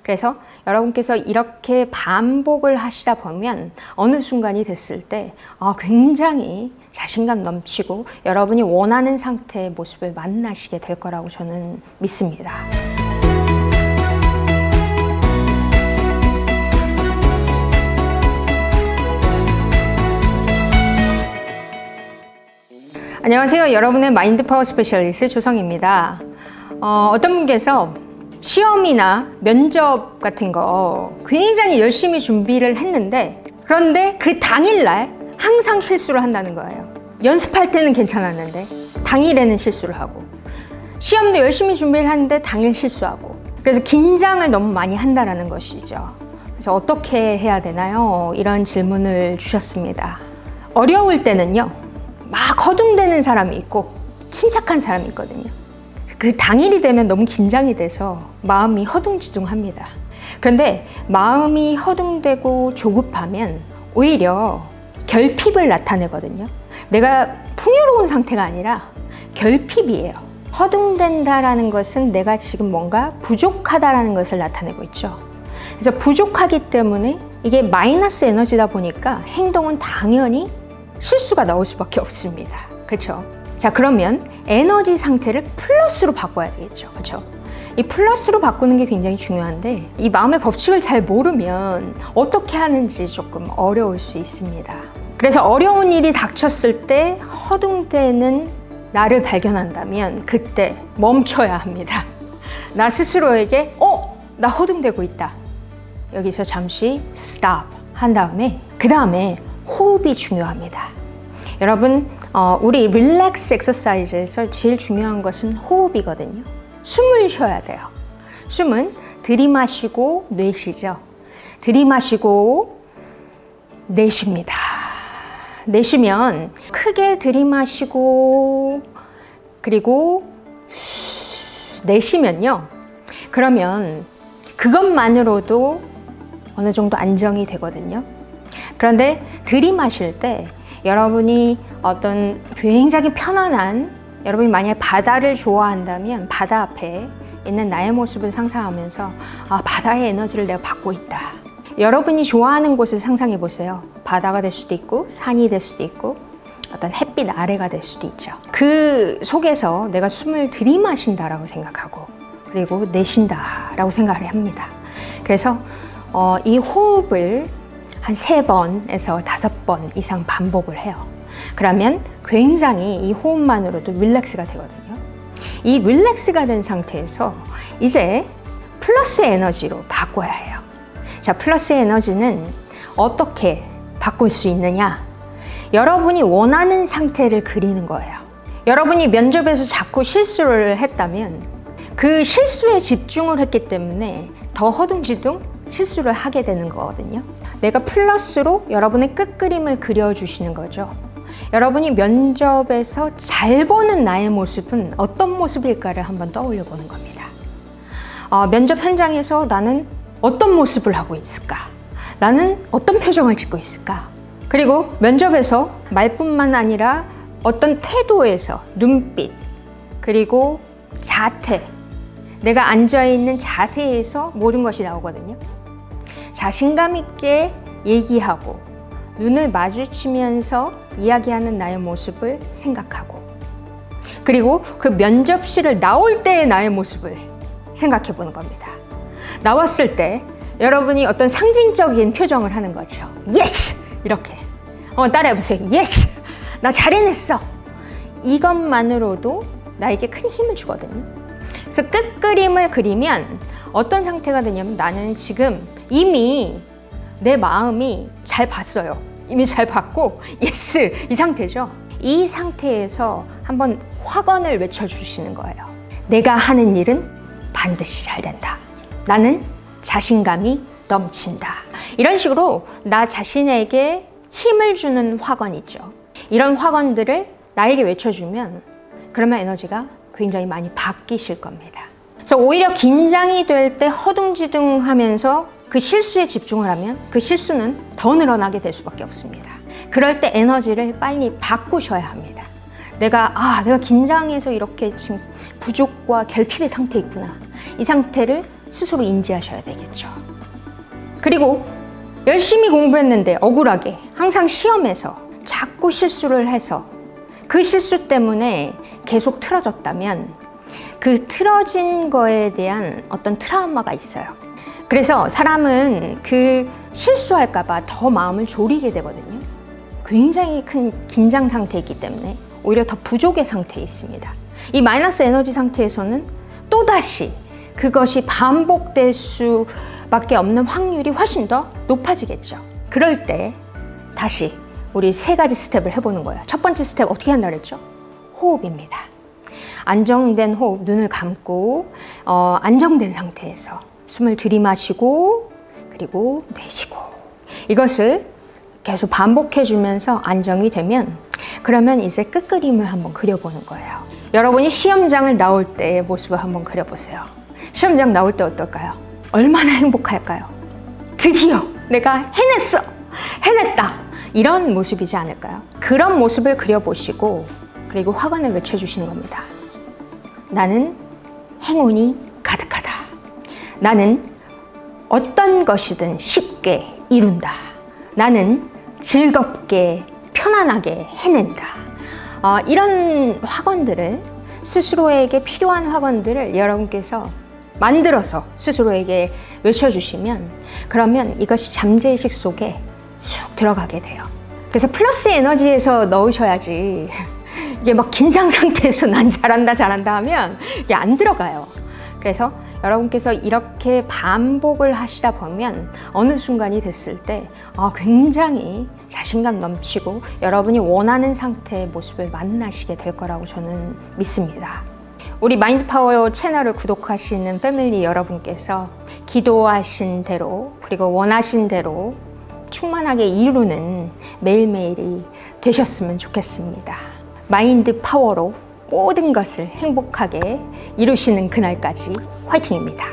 그래서 여러분께서 이렇게 반복을 하시다 보면 어느 순간이 됐을 때 굉장히 자신감 넘치고 여러분이 원하는 상태의 모습을 만나시게 될 거라고 저는 믿습니다. 안녕하세요. 여러분의 마인드 파워 스페셜리스트 조성입니다. 어떤 분께서 시험이나 면접 같은 거 굉장히 열심히 준비를 했는데 그런데 그 당일날 항상 실수를 한다는 거예요. 연습할 때는 괜찮았는데 당일에는 실수를 하고, 시험도 열심히 준비를 하는데 당일 실수하고, 그래서 긴장을 너무 많이 한다는 것이죠. 그래서 어떻게 해야 되나요? 이런 질문을 주셨습니다. 어려울 때는요, 막 허둥대는 사람이 있고 침착한 사람이 있거든요. 그 당일이 되면 너무 긴장이 돼서 마음이 허둥지둥합니다. 그런데 마음이 허둥대고 조급하면 오히려 결핍을 나타내거든요. 내가 풍요로운 상태가 아니라 결핍이에요. 허둥댄다라는 것은 내가 지금 뭔가 부족하다라는 것을 나타내고 있죠. 그래서 부족하기 때문에 이게 마이너스 에너지다 보니까 행동은 당연히 실수가 나올 수밖에 없습니다. 그렇죠? 자, 그러면 에너지 상태를 플러스로 바꿔야 되겠죠. 그렇죠? 이 플러스로 바꾸는 게 굉장히 중요한데 이 마음의 법칙을 잘 모르면 어떻게 하는지 조금 어려울 수 있습니다. 그래서 어려운 일이 닥쳤을 때 허둥대는 나를 발견한다면 그때 멈춰야 합니다. 나 스스로에게 나 허둥대고 있다. 여기서 잠시 stop 한 다음에 그 다음에 호흡이 중요합니다. 여러분, 우리 릴렉스 엑서사이즈에서 제일 중요한 것은 호흡이거든요. 숨을 쉬어야 돼요. 숨은 들이마시고 내쉬죠. 들이마시고 내쉽니다. 내쉬면 크게 들이마시고 그리고 내쉬면요, 그러면 그것만으로도 어느 정도 안정이 되거든요. 그런데 들이마실 때 여러분이 어떤 굉장히 편안한, 여러분이 만약에 바다를 좋아한다면 바다 앞에 있는 나의 모습을 상상하면서 바다의 에너지를 내가 받고 있다. 여러분이 좋아하는 곳을 상상해 보세요. 바다가 될 수도 있고 산이 될 수도 있고 어떤 햇빛 아래가 될 수도 있죠. 그 속에서 내가 숨을 들이마신다라고 생각하고 그리고 내쉰다라고 생각을 합니다. 그래서 이 호흡을 한 3번에서 5번 이상 반복을 해요. 그러면 굉장히 이 호흡만으로도 릴렉스가 되거든요. 이 릴렉스가 된 상태에서 이제 플러스 에너지로 바꿔야 해요. 자, 플러스 에너지는 어떻게 바꿀 수 있느냐? 여러분이 원하는 상태를 그리는 거예요. 여러분이 면접에서 자꾸 실수를 했다면 그 실수에 집중을 했기 때문에 더 허둥지둥 실수를 하게 되는 거거든요. 내가 플러스로 여러분의 끝그림을 그려주시는 거죠. 여러분이 면접에서 잘 보는 나의 모습은 어떤 모습일까를 한번 떠올려 보는 겁니다. 면접 현장에서 나는 어떤 모습을 하고 있을까? 나는 어떤 표정을 짓고 있을까? 그리고 면접에서 말뿐만 아니라 어떤 태도에서 눈빛, 그리고 자태, 내가 앉아있는 자세에서 모든 것이 나오거든요. 자신감 있게 얘기하고 눈을 마주치면서 이야기하는 나의 모습을 생각하고, 그리고 그 면접실을 나올 때의 나의 모습을 생각해 보는 겁니다. 나왔을 때 여러분이 어떤 상징적인 표정을 하는 거죠. 예스! 이렇게 따라해 보세요. 예스! 나 잘 해냈어! 이것만으로도 나에게 큰 힘을 주거든요. 그래서 끝그림을 그리면 어떤 상태가 되냐면 나는 지금 이미 내 마음이 잘 봤어요. 이미 잘 봤고 예스! 이 상태죠. 이 상태에서 한번 확언을 외쳐주시는 거예요. 내가 하는 일은 반드시 잘 된다. 나는 자신감이 넘친다. 이런 식으로 나 자신에게 힘을 주는 확언이죠. 이런 확언들을 나에게 외쳐주면 그러면 에너지가 굉장히 많이 바뀌실 겁니다. 그래서 오히려 긴장이 될 때 허둥지둥 하면서 그 실수에 집중을 하면 그 실수는 더 늘어나게 될 수밖에 없습니다. 그럴 때 에너지를 빨리 바꾸셔야 합니다. 내가 긴장해서 이렇게 지금 부족과 결핍의 상태에 있구나. 이 상태를 스스로 인지하셔야 되겠죠. 그리고 열심히 공부했는데 억울하게 항상 시험에서 자꾸 실수를 해서 그 실수 때문에 계속 틀어졌다면 그 틀어진 거에 대한 어떤 트라우마가 있어요. 그래서 사람은 그 실수할까 봐 더 마음을 졸이게 되거든요. 굉장히 큰 긴장 상태이기 때문에 오히려 더 부족의 상태에 있습니다. 이 마이너스 에너지 상태에서는 또다시 그것이 반복될 수밖에 없는 확률이 훨씬 더 높아지겠죠. 그럴 때 다시 우리 3가지 스텝을 해보는 거예요. 첫 번째 스텝 어떻게 한다 그랬죠? 호흡입니다. 안정된 호흡, 눈을 감고 안정된 상태에서 숨을 들이마시고 그리고 내쉬고, 이것을 계속 반복해 주면서 안정이 되면 그러면 이제 끝그림을 한번 그려보는 거예요. 여러분이 시험장을 나올 때의 모습을 한번 그려보세요. 시험장 나올 때 어떨까요? 얼마나 행복할까요? 드디어 내가 해냈어! 해냈다! 이런 모습이지 않을까요? 그런 모습을 그려보시고 그리고 화관을 외쳐주시는 겁니다. 나는 행운이 가득하다. 나는 어떤 것이든 쉽게 이룬다. 나는 즐겁게 편안하게 해낸다. 이런 화관들을, 스스로에게 필요한 화관들을 여러분께서 만들어서 스스로에게 외쳐주시면 그러면 이것이 잠재의식 속에 쑥 들어가게 돼요. 그래서 플러스 에너지에서 넣으셔야지 이게 막 긴장 상태에서 난 잘한다 하면 이게 안 들어가요. 그래서 여러분께서 이렇게 반복을 하시다 보면 어느 순간이 됐을 때 굉장히 자신감 넘치고 여러분이 원하는 상태의 모습을 만나시게 될 거라고 저는 믿습니다. 우리 마인드파워 채널을 구독하시는 패밀리 여러분께서 기도하신 대로 그리고 원하신 대로 충만하게 이루는 매일매일이 되셨으면 좋겠습니다. 마인드 파워로 모든 것을 행복하게 이루시는 그날까지 화이팅입니다.